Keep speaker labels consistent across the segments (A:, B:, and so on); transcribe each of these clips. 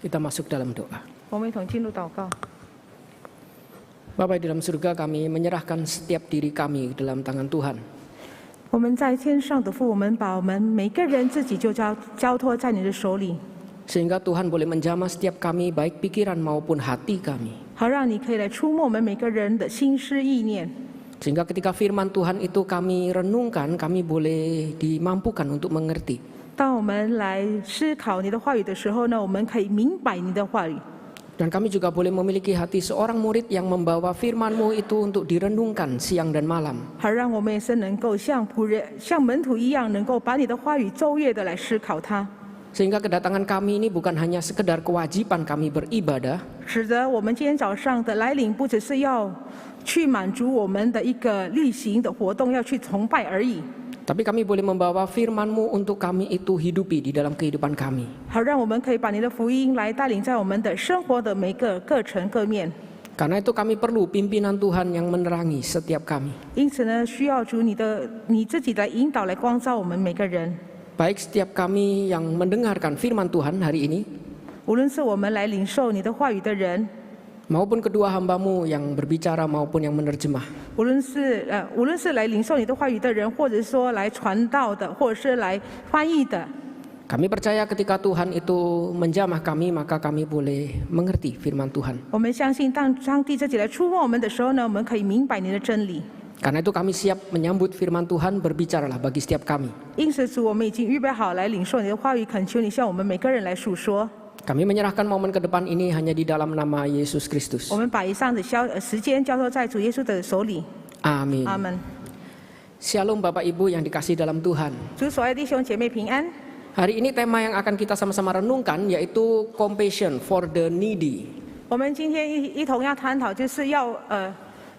A: Kita masuk dalam doa.
B: 我们一同进入祷告。
A: Bapa di dalam surga, kami menyerahkan setiap diri kami dalam tangan Tuhan.
B: 我们在天上的父，我们把我们每个人自己就交托在你的手里，
A: Sehingga Tuhan boleh menjamah setiap kami, baik pikiran maupun hati kami.
B: 好让你可以来触摸我们每个人的心思意念。
A: Sehingga ketika firman Tuhan itu kami renungkan, kami boleh dimampukan untuk mengerti.
B: 当我们来思考你的话语的时候呢，我们可以明白你的话语。
A: Dan kami juga boleh memiliki hati seorang murid yang membawa firman-Mu itu untuk direnungkan siang dan malam.
B: 好让我们也是能够像门徒一样，能够把你的话语昼夜的来思考它，
A: Sehingga kedatangan kami ini bukan hanya sekedar kewajiban kami beribadah,
B: 使得我们今天早上的来临，不只是要去满足我们的一个例行的活动，要去崇拜而已。
A: tapi kami boleh membawa firman-Mu untuk kami itu hidupi di dalam kehidupan kami.
B: 好让我们可以把你的福音来带领在我们的生活的每个各层各面。
A: Karena itu kami perlu pimpinan Tuhan yang menerangi setiap kami.
B: 因此呢，需要主你自己的引导来光照我们每个人。
A: Baik setiap kami yang mendengarkan firman Tuhan hari ini,
B: 无论是我们来领受你的话语的人，
A: maupun kedua hamba-Mu yang berbicara maupun yang menerjemah.
B: 无论是来领受你的话语的人，或者说来传道的，或者是来翻译的，
A: Kami percaya ketika Tuhan itu menjamah kami, maka kami boleh mengerti firman Tuhan.
B: 我们相信，当上帝自己来触摸我们的时候呢，我们可以明白你的真理。
A: Karena itu kami siap menyambut firman Tuhan, berbicaralah bagi setiap kami.
B: 因此，主，我们已经预备好来领受你的话语，恳求你向我们每个人来述说。
A: Kami menyerahkan momen ke depan ini hanya di dalam nama Yesus Kristus.
B: 我们把以上的时间交托在主耶稣的手里。
A: Amin.
B: 阿门。
A: Shalom Bapak Ibu yang dikasihi dalam Tuhan.
B: 主所爱弟兄姐妹平安。
A: Hari ini tema yang akan kita sama-sama renungkan yaitu compassion for the needy.
B: 我们今天一同要探讨，就是要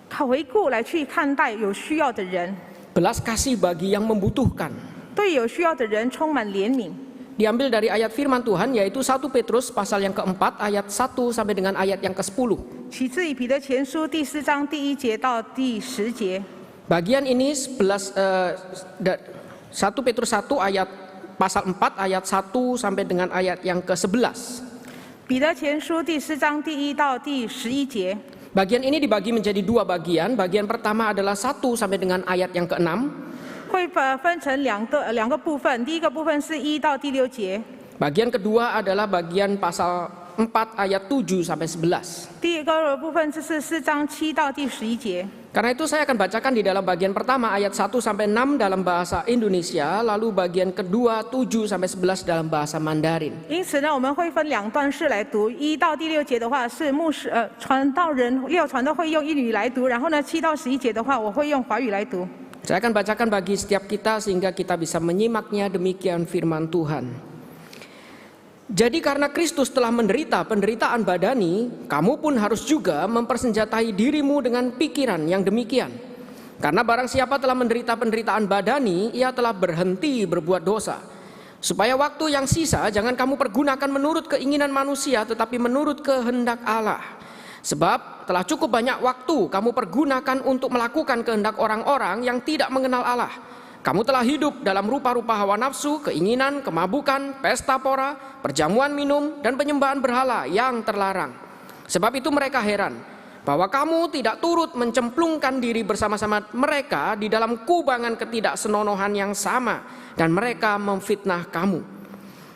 B: 回顾来去看待有需要的人，
A: Belas kasih bagi yang membutuhkan.
B: 对有需要的人充满怜悯。
A: Diambil dari ayat firman Tuhan yaitu 1 Petrus pasal yang keempat ayat 1 sampai dengan ayat yang ke-10.
B: 起自于彼得前书第4章第1节到第10节。
A: Bagian ini 1 Petrus 1 ayat pasal 4 ayat 1 sampai dengan ayat yang ke-11.
B: 彼得前书第4章第1到第11节。
A: Bagian ini dibagi menjadi dua bagian. Bagian pertama adalah 1 sampai dengan ayat yang ke-6.
B: 会分成两个部分，第一个部分是1到第6节，
A: Bagian kedua adalah bagian pasal 4 ayat 7 sampai 11.
B: 第二个部分就是4章7到第11节。
A: Karena itu saya akan bacakan di dalam bagian pertama ayat 1 sampai 6 dalam bahasa Indonesia, lalu bagian kedua 7 sampai 11 dalam bahasa Mandarin.
B: 因此呢，我们会分两段式来读，1到第6节的话是传道人传道会用英语来读，然后呢7到11节的话我会用华语来读。
A: Saya akan bacakan bagi setiap kita sehingga kita bisa menyimaknya, demikian firman Tuhan. Jadi karena Kristus telah menderita penderitaan badani, kamu pun harus juga mempersenjatai dirimu dengan pikiran yang demikian. Karena barang siapa telah menderita penderitaan badani, ia telah berhenti berbuat dosa. Supaya waktu yang sisa jangan kamu pergunakan menurut keinginan manusia, tetapi menurut kehendak Allah. Sebab telah cukup banyak waktu kamu pergunakan untuk melakukan kehendak orang-orang yang tidak mengenal Allah. Kamu telah hidup dalam rupa-rupa hawa nafsu, keinginan, kemabukan, pesta pora, perjamuan minum, dan penyembahan berhala yang terlarang. Sebab itu mereka heran bahwa kamu tidak turut mencemplungkan diri bersama-sama mereka di dalam kubangan ketidaksenonohan yang sama, dan mereka memfitnah kamu.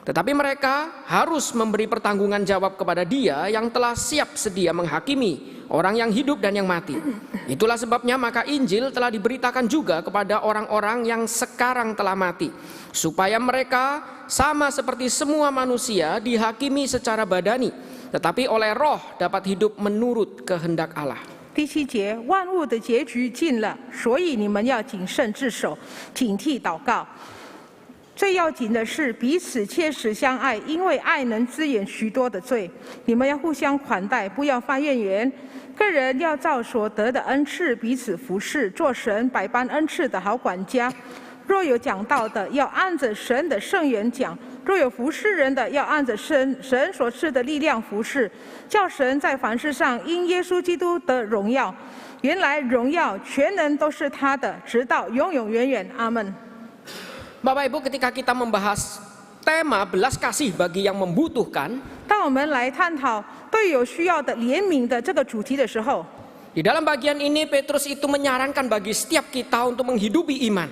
A: Tetapi mereka harus memberi pertanggungan jawab kepada Dia yang telah siap sedia menghakimi orang yang hidup dan yang mati. Itulah sebabnya maka Injil telah diberitakan juga kepada orang-orang yang sekarang telah mati, supaya mereka sama seperti semua manusia dihakimi secara badani, tetapi oleh Roh dapat hidup menurut kehendak Allah.
B: 第7节，万物的结局近了，所以你们要谨慎自守，警惕祷告。 最要紧的是彼此切实相爱，因为爱能遮掩许多的罪。你们要互相款待，不要发怨言。个人要照所得的恩赐彼此服侍，做神百般恩赐的好管家。若有讲道的，要按着神的圣言讲；若有服侍人的，要按着神所赐的力量服侍，叫神在凡事上因耶稣基督得荣耀。原来荣耀全能都是他的，直到永永远远。阿门。
A: Bapak Ibu, ketika kita membahas tema belas kasih bagi yang membutuhkan,
B: 当当我们来探讨对有需要的怜悯的这个主题的时候，
A: Di dalam bagian ini Petrus itu menyarankan bagi setiap kita untuk menghidupi iman.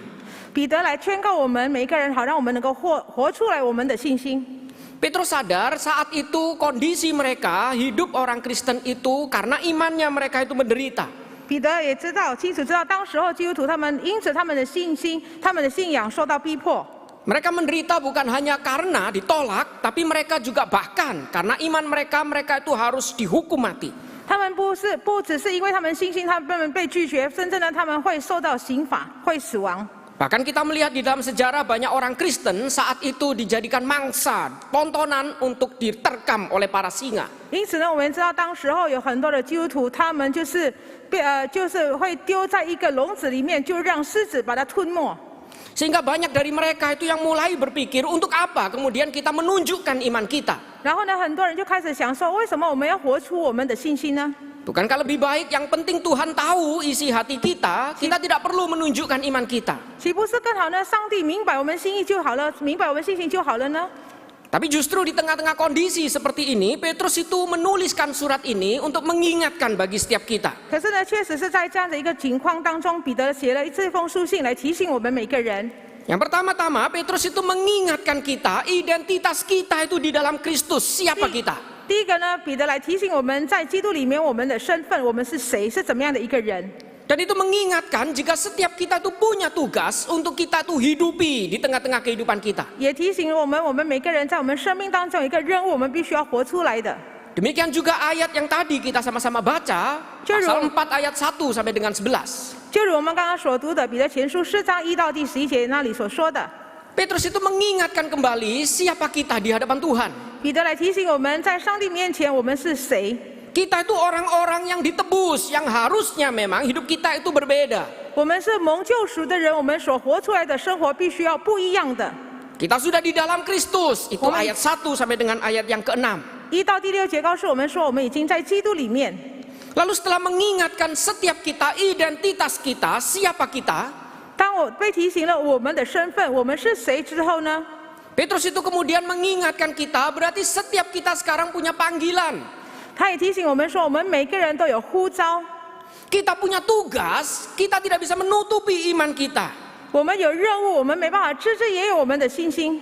B: 彼得来劝告我们每一个人，好让我们能够活出来我们的信心。
A: Petrus sadar saat itu kondisi mereka hidup orang Kristen itu karena imannya mereka itu menderita.
B: 彼得也清楚知道，当时候基督徒他们因此他们的信心、他们的信仰受到逼迫。
A: Mereka menderita bukan hanya karena ditolak, tapi mereka juga bahkan karena iman mereka itu harus dihukum mati.
B: 他们不只是因为他们信心，他们被拒绝，甚至呢他们会受到刑罚，会死亡。
A: Bahkan kita melihat di dalam sejarah banyak orang Kristen saat itu dijadikan mangsa, tontonan untuk diterkam oleh para singa.
B: 因此呢，我们知道当时候有很多的基督徒，他们就是会丢在一个笼子里面，就让狮子把它吞没。
A: Sehingga banyak dari mereka itu yang mulai berpikir untuk apa kemudian kita menunjukkan iman kita.
B: 然后呢，很多人就开始想说，为什么我们要活出我们的信心呢？
A: Bukankah lebih baik yang penting Tuhan tahu isi hati kita, kita tidak perlu menunjukkan iman kita.
B: 岂不是更好呢？上帝明白我们心意就好了，明白我们信心就好了呢？
A: Tapi justru di tengah-tengah kondisi seperti ini, Petrus itu menuliskan surat ini untuk mengingatkan bagi setiap kita.
B: 可是呢，确实是在这样的一个情况当中，彼得写了这封书信来提醒我们每个人。
A: Yang pertama-tama, Petrus itu mengingatkan kita identitas kita itu di dalam Kristus, siapa kita.
B: 第一个呢，彼得来提醒我们在基督里面我们的身份，我们是谁，是怎么样的一个人。
A: Dan itu mengingatkan jika setiap kita itu punya tugas untuk kita tuh hidupi di tengah-tengah kehidupan kita.
B: 也提醒我们每个人在我们生命当中有一个任务，我们必须要活出来的。
A: Demikian juga ayat yang tadi kita sama-sama baca, pasal 4 ayat 1 sampai dengan 11.
B: 就如我们刚刚所读的彼得前书4章1到第11节那里所说的，
A: Petrus itu mengingatkan kembali siapa kita di hadapan Tuhan.
B: 彼得来提醒我们在上帝面前我们是谁。
A: Kita itu orang-orang yang ditebus, yang harusnya memang hidup kita itu berbeda.
B: 我们是蒙救赎的人，我们所活出来的生活必须要不一样的。
A: Kita sudah di dalam Kristus, itu ayat 1 sampai dengan ayat yang ke-6.
B: 1到第6节告诉我们说，我们已经在基督里面。
A: Lalu setelah mengingatkan setiap kita, identitas kita, siapa kita,
B: 当我被提醒了我们的身份，我们是谁之后呢？
A: Petrus itu kemudian mengingatkan kita, berarti setiap kita sekarang punya panggilan.
B: 他也提醒我们说，我们每个人都有呼召，
A: Kita punya tugas, kita tidak bisa menutupi iman kita.
B: 我们有任务，我们没办法遮遮掩掩我们的信心。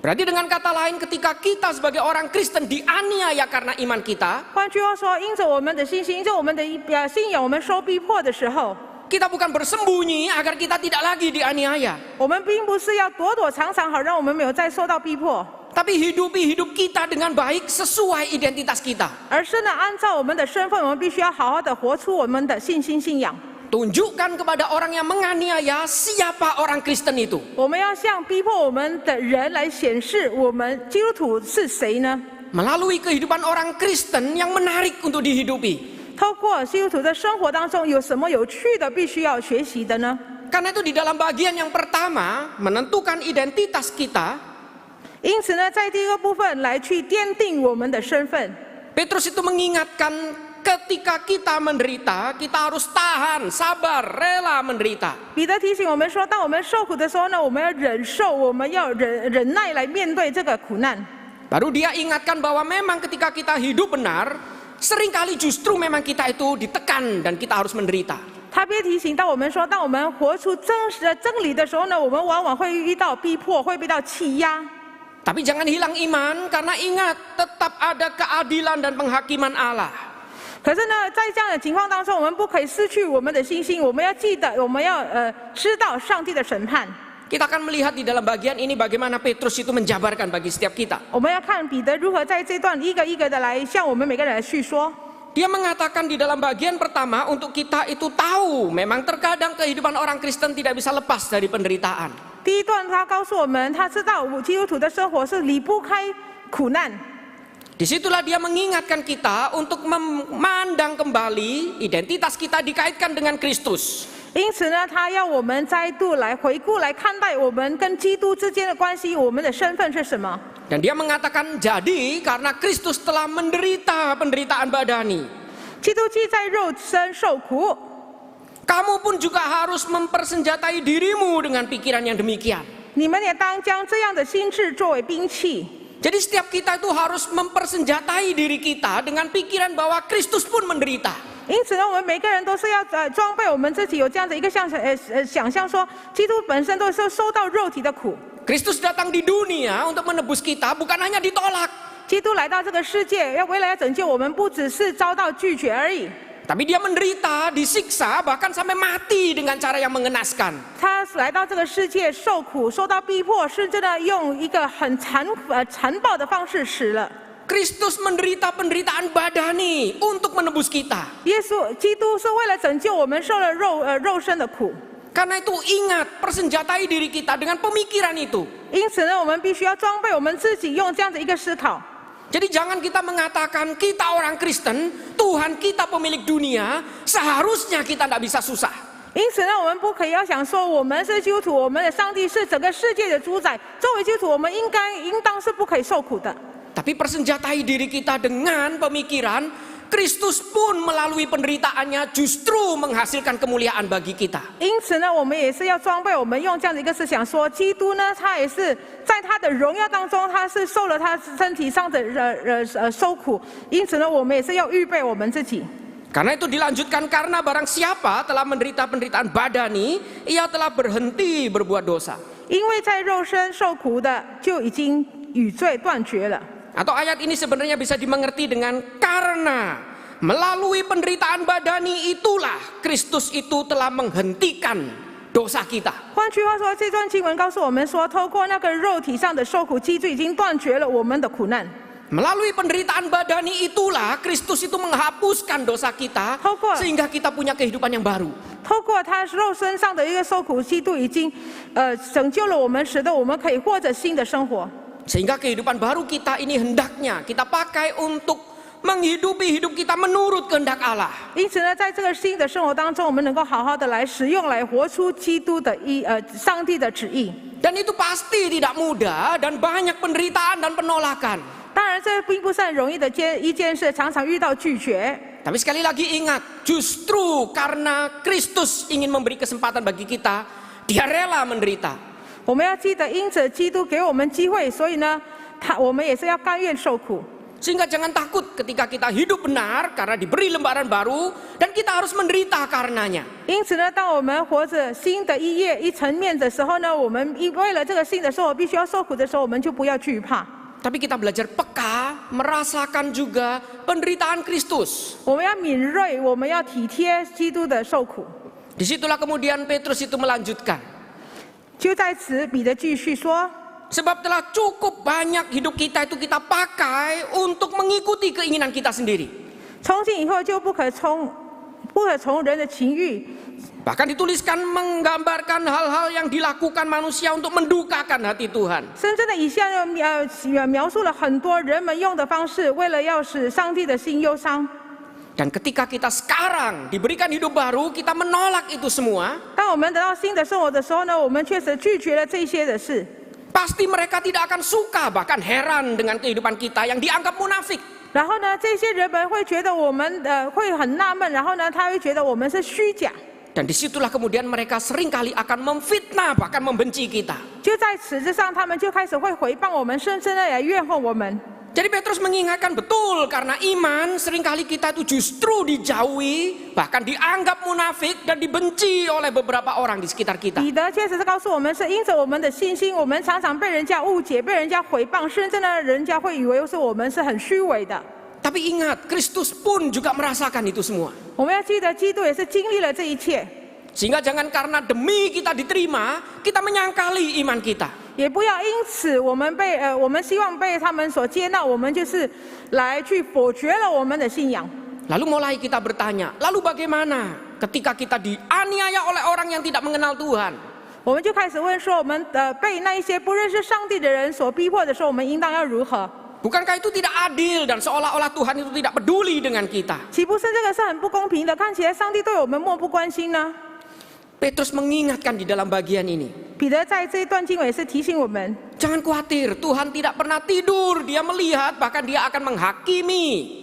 A: Berarti dengan kata lain, ketika kita sebagai orang Kristen dianiaya karena iman kita,
B: 换句话说，因着我们的信心，因着我们的信仰，我们受逼迫的时候，
A: kita bukan bersembunyi agar kita tidak lagi dianiaya.
B: 我们并不是要躲躲藏藏，好让我们没有再受到逼迫，
A: Tapi hidupi hidup kita dengan baik sesuai identitas kita.
B: 而是呢，按照我们的身份，我们必须要好好的活出我们的信心信仰。
A: Tunjukkan kepada orang yang menganiaya siapa orang Kristen itu.
B: 我们要向逼迫我们的人来显示我们基督徒是谁呢？
A: Melalui kehidupan orang Kristen yang menarik untuk dihidupi.
B: 透过基督徒的生活当中有什么有趣的必须要学习的呢？
A: Karena itu di dalam bagian yang pertama, menentukan identitas kita,
B: 因此呢，在第一个部分来去奠定我们的身份。
A: Petrus itu mengingatkan ketika kita menderita, kita harus tahan, sabar, rela menderita.
B: 彼得提醒我们说，当我们受苦的时候呢，我们要忍受，我们要忍耐来面对这个苦难。
A: Baru dia ingatkan bahwa memang ketika kita hidup benar, seringkali justru memang kita itu ditekan dan kita harus menderita.
B: 他便提醒到我们说，当我们活出真实的真理的时候呢，我们往往会遇到逼迫，会遇到欺压。
A: Tapi jangan hilang iman, karena ingat tetap ada keadilan dan penghakiman Allah.
B: 可是呢，在这样的情况当中，我们不可以失去我们的信心。我们要记得，我们要知道上帝的审判。
A: Kita akan melihat di dalam bagian ini bagaimana Petrus itu menjabarkan bagi setiap kita.
B: 我们要看彼得如何在这段一个一个的来向我们每个人来叙说。
A: Dia mengatakan di dalam bagian pertama untuk kita itu tahu memang terkadang kehidupan orang Kristen tidak bisa lepas dari penderitaan.
B: 第一段他告诉我们，他知道基督徒的生活是离不开苦难。
A: Disitulah dia mengingatkan kita untuk memandang kembali identitas kita dikaitkan dengan Kristus.
B: 因此呢，他要我们再度来回顾、来看待我们跟基督之间的关系，我们的身份是什么。
A: Dan dia mengatakan jadi karena Kristus telah menderita penderitaan badani,
B: 基督既在肉身受苦，
A: kamu pun juga harus mempersenjatai dirimu dengan pikiran yang demikian.
B: 你们也当将这样的心志作为兵器。
A: Jadi setiap kita itu harus mempersenjatai diri kita dengan pikiran bahwa Kristus pun menderita.
B: 因此呢，我们每个人都是要装备我们自己有这样的一个想象说，基督本身都是受到肉体的苦。
A: Kristus datang di dunia untuk menebus kita, bukan hanya ditolak.
B: 基督来到这个世界，为了要拯救我们，不只是遭到拒绝而已。
A: Tapi dia menderita, disiksa, bahkan sampai mati dengan cara yang mengenaskan.
B: 他来到这个世界受苦，受到逼迫，甚至呢用一个很残暴的方式死了。
A: Kristus menderita penderitaan badani untuk menebus kita.
B: 基督是为了拯救我们，受了肉身的苦。
A: Karena itu ingat, persenjatai diri kita dengan pemikiran itu.
B: 因此呢，我们必须要装备我们自己，用这样的一个思考。
A: Jadi jangan kita mengatakan kita orang Kristen, Tuhan kita pemilik dunia, seharusnya kita tidak bisa susah.
B: 因此呢，我们不可以要想说我们是基督徒，我们的上帝是整个世界的主宰。作为基督徒，我们应当是不可以受苦的。
A: Tapi persenjatai diri kita dengan pemikiran Kristus pun melalui penderitaannya justru menghasilkan kemuliaan bagi kita.
B: 因此呢，我们也是要装备我们用这样的一个思想说，基督呢，他也是在他的荣耀当中，他是受了他身体上的受苦。因此呢，我们也是要预备我们自己。
A: Karena itu dilanjutkan, karena barang siapa telah menderita penderitaan badani, ia telah berhenti berbuat dosa.
B: 因为在肉身受苦的，就已经与罪断绝了。
A: Atau ayat ini sebenarnya bisa dimengerti dengan karena melalui penderitaan badani itulah Kristus itu telah menghentikan dosa kita.
B: 换句话说，这段经文告诉我们说，透过那个肉体上的受苦，基督已经断绝了我们的苦难。
A: Melalui penderitaan badani itulah Kristus itu menghapuskan dosa kita sehingga kita punya kehidupan yang baru.
B: 透过他肉身上的一个受苦，基督已经拯救了我们，使得我们可以过着新的生活。
A: Sehingga kehidupan baru kita ini hendaknya kita pakai untuk menghidupi hidup kita menurut kehendak Allah.
B: 因此呢，在这个新的生活当中，我们能够好好的来使用，来活出基督的上帝的旨意。
A: Dan itu pasti tidak mudah dan banyak penderitaan dan penolakan.
B: 当然，这并不是很容易的一件事，常常遇到拒绝。
A: Tapi sekali lagi ingat, justru karena Kristus ingin memberi kesempatan bagi kita, Dia rela menderita.
B: 我们要记得，因着基督给我们机会，所以呢，我们也是要甘愿受苦。
A: Sehingga jangan takut ketika kita hidup benar karena diberi lembaran baru dan kita harus menderita karenanya.
B: 因此呢，当我们活着新的一页一层面的时候呢，我们为了这个新的生活必须要受苦的时候，我们就不要惧怕。
A: Tapi kita belajar peka, merasakan juga penderitaan Kristus.
B: 我们要敏锐，我们要体贴基督的受苦。
A: Disitulah kemudian Petrus itu melanjutkan.
B: 就在此，彼得继续说。
A: Sebab telah cukup banyak hidup kita itu kita pakai untuk mengikuti keinginan kita sendiri.
B: 从今以后就不可从人的情欲。
A: Bahkan dituliskan menggambarkan hal-hal yang dilakukan manusia untuk mendukakan hati Tuhan.
B: 甚至呢，以下描述了很多人们用的方式，为了要使上帝的心忧伤。
A: Dan ketika kita sekarang diberikan hidup baru, kita menolak itu semua.
B: 当我们得到新的生活的时候呢，我们确实拒绝了这些的事。
A: Pasti mereka tidak akan suka, bahkan heran dengan kehidupan kita yang dianggap munafik.
B: 然后呢，这些人们会觉得我们会很纳闷，然后呢，他会觉得我们是虚假。
A: Dan disitulah kemudian mereka seringkali akan memfitnah, bahkan membenci kita.
B: 就在此之上，他们就开始会诽谤我们，甚至呢来怨恨我们。
A: Jadi Petrus mengingatkan betul karena iman seringkali kita itu justru dijauhi, bahkan dianggap munafik dan dibenci oleh beberapa orang di sekitar kita.
B: 彼得确实是告诉我们，是因着我们的信心，我们常常被人家误解，被人家诽谤，甚至呢人家会以为是我们是很虚伪的。
A: Tapi ingat, Kristus pun juga merasakan itu semua.
B: 我们要记得，基督也是经历了这一切。
A: Sehingga jangan karena demi kita diterima, kita menyangkali iman kita.
B: 也不要因此我们希望被他们所接纳，我们就是来去否决了我们的信仰。
A: Lalu mulai kita bertanya, lalu bagaimana ketika kita dianiaya oleh orang yang tidak mengenal Tuhan?
B: 我们就开始问说，我们被那一些不认识上帝的人所逼迫的时候，我们应当要如何？
A: Bukankah itu tidak adil dan seolah-olah Tuhan itu tidak peduli dengan kita?
B: 岂不是这个是很不公平的？看起来上帝对我们漠不关心呢？
A: Petrus mengingatkan di dalam bagian ini.
B: 彼得在这一段经文也是提醒我们，
A: Jangan khawatir, Tuhan tidak pernah tidur, Dia melihat, bahkan Dia akan menghakimi.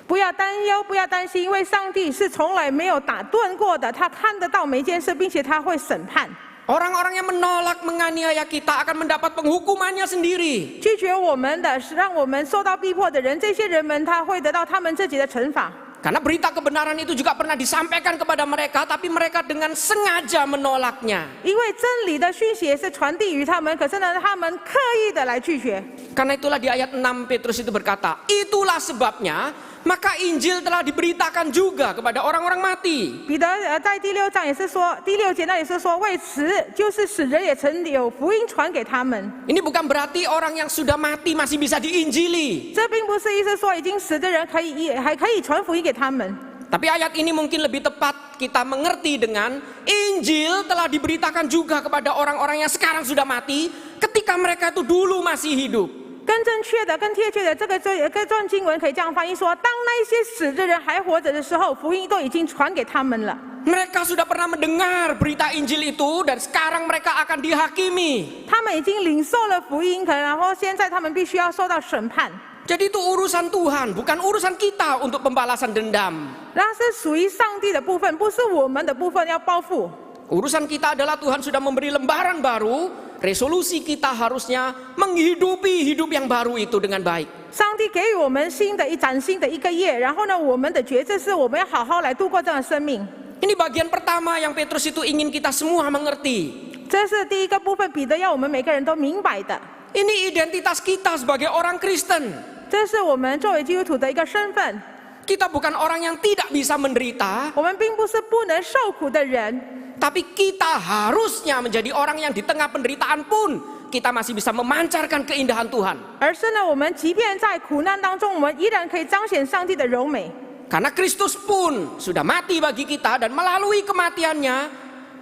B: 不要担忧，不要担心，因为上帝是从来没有打盹过的，他看得到每件事，并且他会审判。
A: Orang-orang yang menolak menganiaya kita akan mendapat penghukumannya sendiri.
B: 拒绝我们的，是让我们受到逼迫的人，这些人们他会得到他们自己的惩罚。
A: Karena berita kebenaran itu juga pernah disampaikan kepada mereka, tapi mereka dengan sengaja menolaknya.
B: 因为真理的讯息也是传递于他们，可是呢，他们刻意的来拒绝。
A: Karena itulah di ayat 6 Petrus itu berkata, itulah sebabnya maka Injil telah diberitakan juga kepada orang-orang mati.
B: 彼得在第6章也是说，第6节那也是说，为此就是使人也曾有福音传给他们。
A: Ini bukan berarti orang yang sudah mati masih bisa diinjili.
B: 这并不是意思说已经死的人还可以传福音给他们。
A: Tapi ayat ini mungkin lebih tepat kita mengerti dengan Injil telah diberitakan juga kepada orang-orang yang sekarang sudah mati ketika mereka itu dulu masih hidup.
B: 更正确的、更贴切的，这段经文可以这样翻译说：当那些死的人还活着的时候，福音都已经传给他们了。
A: Mereka sudah pernah mendengar berita Injil itu dan sekarang mereka akan dihakimi.
B: 他们已经领受了福音，然后现在他们必须要受到审判。
A: Jadi itu urusan Tuhan, bukan urusan kita untuk pembalasan dendam.
B: 那是属于上帝的部分，不是我们的部分要报复。
A: Urusan kita adalah Tuhan sudah memberi lembaran baru, resolusi kita harusnya menghidupi hidup yang baru itu dengan baik.
B: 上帝给予我们崭新的一个页，然后呢，我们的抉择是我们要好好来度过这样的生命。
A: Ini bagian pertama yang Petrus itu ingin kita semua mengerti.
B: 这是第一个部分，彼得要我们每个人都明白的。
A: Ini identitas kita sebagai orang Kristen.
B: 这是我们作为基督徒的一个身份。
A: Kita bukan orang yang tidak bisa menderita,
B: 我们并不是不能受苦的人，
A: tapi kita harusnya menjadi orang yang di tengah penderitaan pun kita masih bisa memancarkan keindahan Tuhan.
B: 而是呢，我们即便在苦难当中，我们依然可以彰显上帝的柔美。
A: Karena Kristus pun sudah mati bagi kita dan melalui kematiannya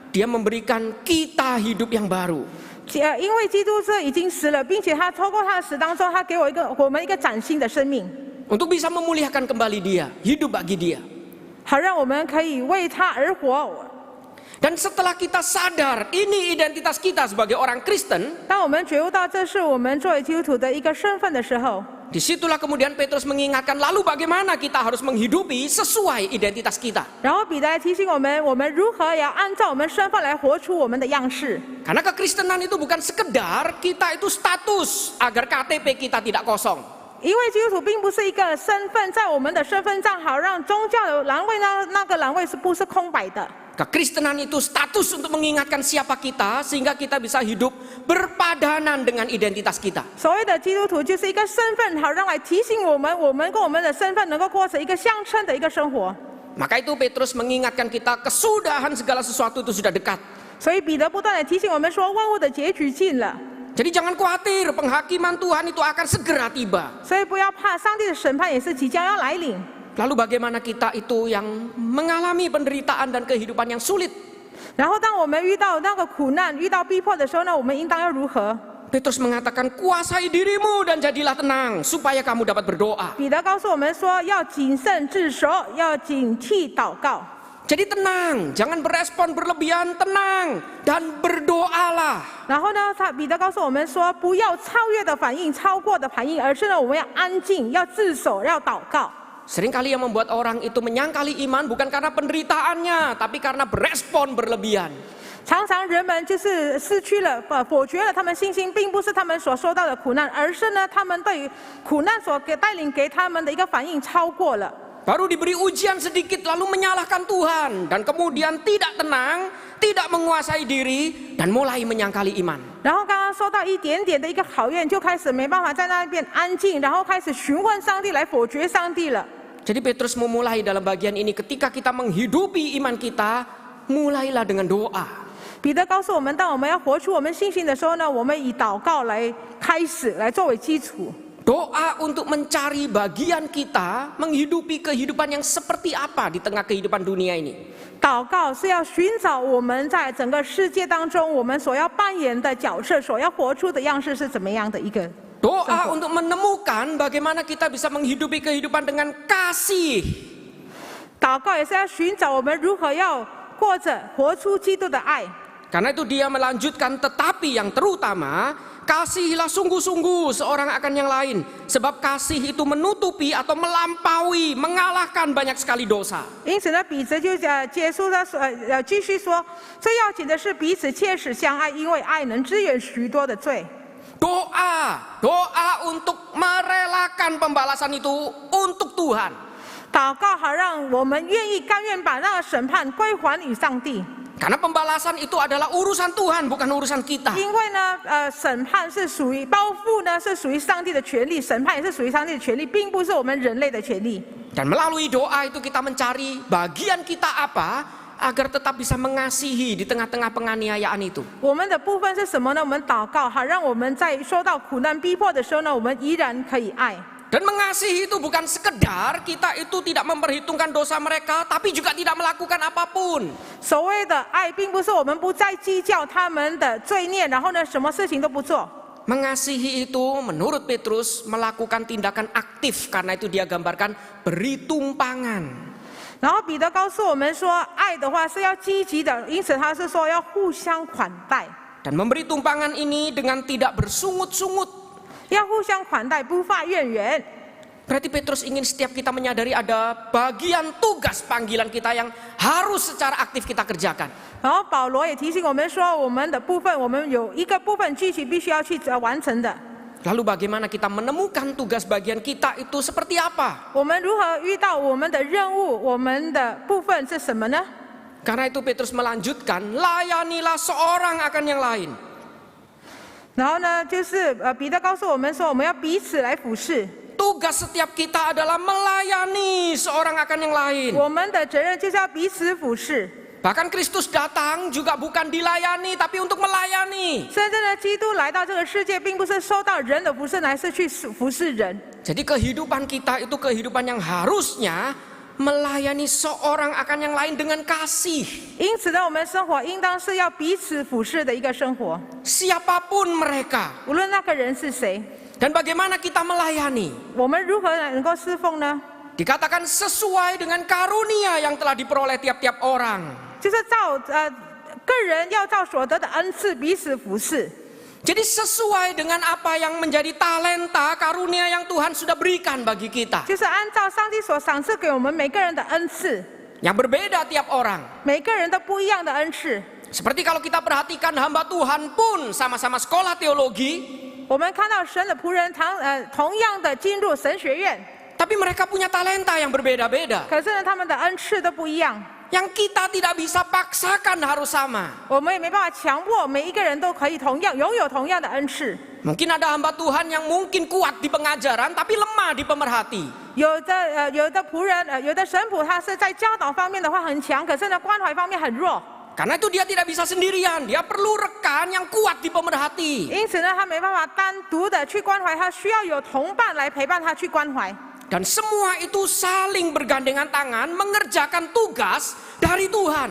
A: Dia memberikan kita hidup yang baru.
B: 因为基督是已经死了，并且他透过他的死当中，他给我们一个崭新的生命，
A: Untuk bisa memuliakan kembali Dia, hidup bagi Dia.
B: 好让我们可以为他而活。
A: Dan setelah kita sadar ini identitas kita sebagai orang Kristen,
B: 当我们觉悟到这是我们作为基督徒的一个身份的时候，
A: disitulah kemudian Petrus mengingatkan lalu bagaimana kita harus menghidupi sesuai identitas kita.
B: 然后彼得来提醒我们如何要按照我们身份来活出我们的样式。
A: Karena kekristenan itu bukan sekedar kita itu status agar KTP kita tidak kosong.
B: 因为基督徒并不是一个身份，在我们的身份上好让宗教的栏位那个栏位是不是空白的？
A: Kekristenan itu status untuk mengingatkan siapa kita sehingga kita bisa hidup berpadanan dengan identitas kita.
B: 所谓的基督徒就是一个身份，好让来提醒我们跟我们的身份能够过成一个相称的一个生活。
A: Maka itu Petrus mengingatkan kita kesudahan segala sesuatu itu sudah dekat.
B: 所以彼得不断的提醒我们说，万物的结局近了。
A: Jadi jangan khawatir, penghakiman Tuhan itu akan segera tiba.
B: 所以不要怕，上帝的审判也是即将要来临。
A: Lalu bagaimana kita itu yang mengalami penderitaan dan kehidupan yang sulit?
B: 然后当我们遇到那个苦难、遇到逼迫的时候呢，我们应当要如何？
A: Petrus mengatakan kuasai dirimu dan jadilah tenang supaya kamu dapat berdoa.
B: 彼得告诉我们说，要谨慎自守，要警惕祷告。
A: Jadi tenang, jangan berespon berlebihan, tenang dan berdoalah.
B: 然后呢，彼得告诉我们说，不要超越的反应、超过的反应，而是呢，我们要安静，要自守，要祷告。
A: Seringkali yang membuat orang itu menyangkali iman bukan karena penderitaannya, tapi karena berespon berlebihan.
B: 常常人们就是失去了、否决了他们信心，并不是他们所受到的苦难，而是呢，他们对于苦难所带领给他们的一个反应超过了。
A: Baru diberi ujian sedikit lalu menyalahkan Tuhan dan kemudian tidak tenang, tidak menguasai diri dan mulai menyangkali iman.
B: 然后刚刚收到一点点的一个考验，就开始没办法在那边安静，然后开始询问上帝来否决上帝了。
A: Jadi Petrus memulai dalam bagian ini ketika kita menghidupi iman kita, mulailah dengan doa.
B: 彼得告诉我们，当我们要活出我们信心的时候呢，我们以祷告来开始，来作为基础。
A: Doa untuk mencari bagian kita menghidupi kehidupan yang seperti apa di tengah kehidupan dunia ini.
B: 祷告是要寻找我们在整个世界当中，我们所要扮演的角色，所要活出的样式是怎么样的一个。
A: Doa untuk menemukan bagaimana kita bisa menghidupi kehidupan dengan kasih.
B: 祷告也是要寻找我们如何要过着活出基督的爱。
A: Karena itu dia melanjutkan tetapi yang terutama kasihilah sungguh-sungguh seorang akan yang lain, sebab kasih itu menutupi atau melampaui, mengalahkan banyak sekali dosa.
B: 因此呢，彼得就结束他继续说，最要紧的是彼此切实相爱，因为爱能支援许多的罪。
A: Doa untuk merelakan pembalasan itu untuk Tuhan.
B: 祷告好让我们愿意甘愿把那个审判归还与上帝。
A: Karena pembalasan itu adalah urusan Tuhan, bukan urusan kita.
B: 因为呢，审判是属于包袱呢，是属于上帝的权利，审判也是属于上帝的权利，并不是我们人类的权利。
A: Dan melalui doa itu kita mencari bagian kita apa agar tetap bisa mengasihi di tengah-tengah penganiayaan itu.
B: 我们的部分是什么呢？我们祷告，好让我们在受到苦难逼迫的时候呢，我们依然可以爱。
A: Dan mengasihi itu bukan sekedar kita itu tidak memperhitungkan dosa mereka, tapi juga tidak melakukan apapun.
B: 所谓的爱，并不是我们不再计较他们的罪孽，然后呢，什么事情都不做。
A: Mengasihi itu menurut Petrus melakukan tindakan aktif, karena itu dia gambarkan beri tumpangan.
B: 然后彼得告诉我们说，爱的话是要积极的，因此他是说要互相款待。
A: Dan memberi tumpangan ini dengan tidak bersungut-sungut.
B: 要互相款待，不发怨言。
A: Berarti Petrus ingin setiap kita menyadari ada bagian tugas panggilan kita yang harus secara aktif kita kerjakan.
B: 然后保罗也提醒我们说，我们的部分，我们有一个部分具体必须要去完成的。
A: Lalu bagaimana kita menemukan tugas bagian kita itu seperti apa?
B: 我们如何遇到我们的任务？我们的部分是什么呢？
A: Karena itu Petrus melanjutkan, layanilah seorang akan yang lain.
B: 然后呢，就是彼得告诉我们说，我们要彼此来服侍。
A: Tugas setiap kita adalah melayani seorang akan yang lain.
B: 我们的责任就是要彼此服侍。
A: Bahkan Kristus datang juga bukan dilayani, tapi untuk melayani.
B: 甚至呢，基督来到这个世界，并不是受到人的服侍，乃是去服侍人。
A: Jadi kehidupan kita itu kehidupan yang harusnya melayani seorang akan yang lain dengan kasih.
B: 因此呢，我们生活应当是要彼此服侍的一个生活，
A: Siapapun mereka.
B: 无论那个人是谁。
A: Dan bagaimana kita melayani?
B: 我们如何能够侍奉呢？
A: Dikatakan sesuai dengan karunia yang telah diperoleh tiap-tiap orang.
B: 就是照个人要照所得的恩赐彼此服侍。
A: Jadi sesuai dengan apa yang menjadi talenta karunia yang Tuhan sudah berikan bagi kita.
B: 就是按照上帝所赏赐给我们每个人的恩赐，
A: Yang berbeda tiap orang.
B: 每个人都不一样的恩赐。
A: Seperti kalau kita perhatikan hamba Tuhan pun sama-sama sekolah teologi.
B: 我们看到神的仆人同样的进入神学院，
A: Tapi mereka punya talenta yang berbeda-beda.
B: 可是呢，他们的恩赐都不一样。
A: Yang kita tidak bisa paksakan harus sama.
B: 我们也没办法强迫每一个人都可以拥有同样的恩赐。
A: Mungkin ada hamba Tuhan yang mungkin kuat di pengajaran tapi lemah di pemerhati.
B: 有的仆人，有的神仆，他是在教导方面的话很强，可是呢，关怀方面很弱。
A: Karena itu dia tidak bisa sendirian, dia perlu rekan yang kuat di pemerhati.
B: 因此呢，他没办法单独的去关怀，他需要有同伴来陪伴他去关怀。
A: Dan semua itu saling bergandengan tangan mengerjakan tugas dari Tuhan.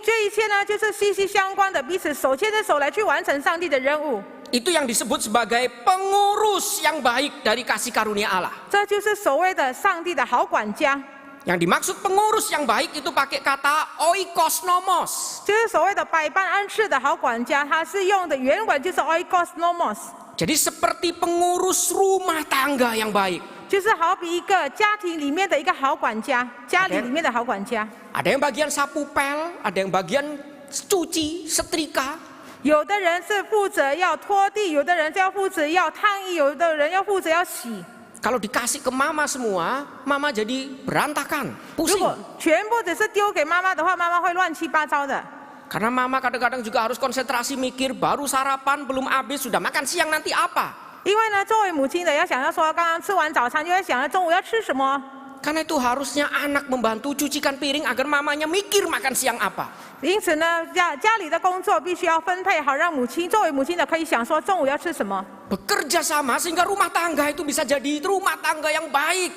B: 这一切呢，就是息息相关的，彼此手牵着手来去完成上帝的任务。
A: Itu yang disebut sebagai pengurus yang baik dari kasih karunia Allah.
B: 这就是所谓的上帝的好管家。
A: Yang dimaksud pengurus yang baik itu pakai kata oikosnomos.
B: 就是所谓的百般恩赐的好管家，他是用的原文就是 oikosnomos，
A: Jadi seperti pengurus rumah tangga yang baik.
B: 就是好比一个家庭里面的一个好管家，家里里面的好管家。
A: Ada yang bagian sapu pel, ada yang bagian cuci, setrika.
B: 有的人是负责要拖地，有的人是要负责要烫衣，有的人要负责要洗。
A: Kalau dikasih ke mama semua, mama jadi berantakan,
B: 如
A: pusing.
B: 果全部只是丢给妈妈的话，妈妈会乱七八糟的。
A: Karena mama kadang-kadang juga harus konsentrasi mikir, baru sarapan belum habis sudah makan siang nanti apa.
B: 因为呢，作为母亲的要想要说，刚刚吃完早餐就会想着中午要吃什么。
A: Karena itu harusnya anak membantu cucikan piring agar mamanya mikir makan siang apa.
B: 因此呢，家里的工作必须要分配好，让作为母亲的可以想说中午要吃什么。
A: Bekerja sama sehingga rumah tangga itu bisa jadi rumah tangga yang baik.